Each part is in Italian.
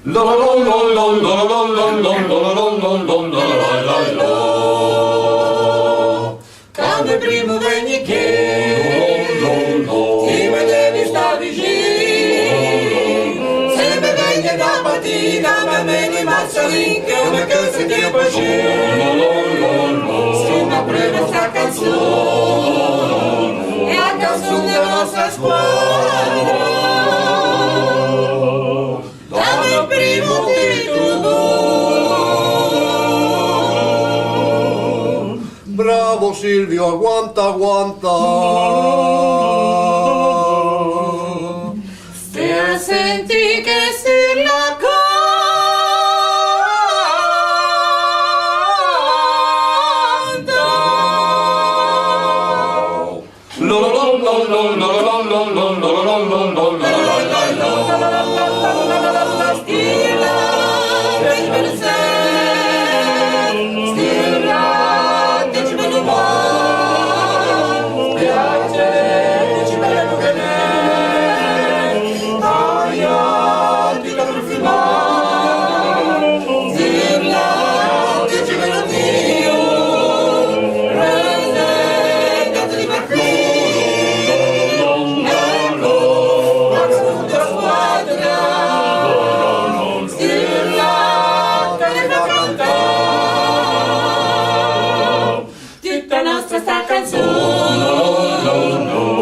Quando il primo vegni che ti vedevi sta vicino, sempre vegni da mattina, ma me ne mazzolin che una cosa che poi si mi prima sta canzone, e a canzone della nostra squadra. Bravo Silvio, aguanta, aguanta. Stai a senti che si la sta canzone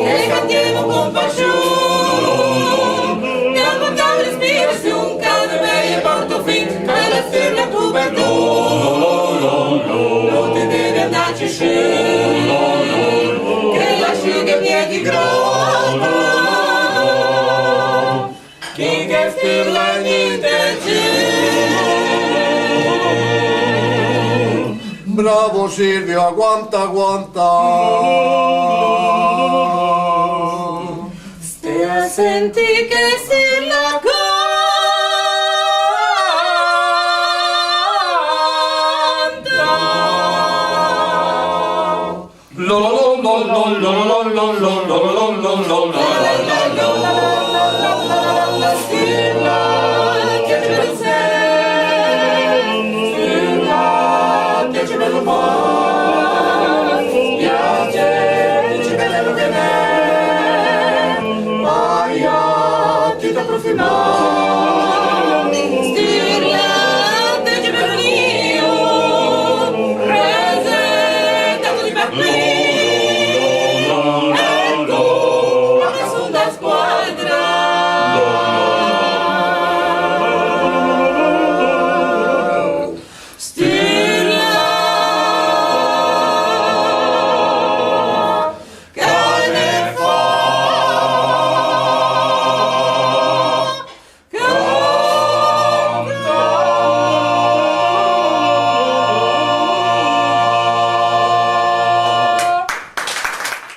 che cantiamo con passione, andiamo a dare l'ispirazione, cada meglio porto fin per la firma tu perdono, non ti devi andarci su, che lasci che piedi grotta, chi che stilla niente c'è. Bravo Silvio, aguanta, aguanta. Stai a senti che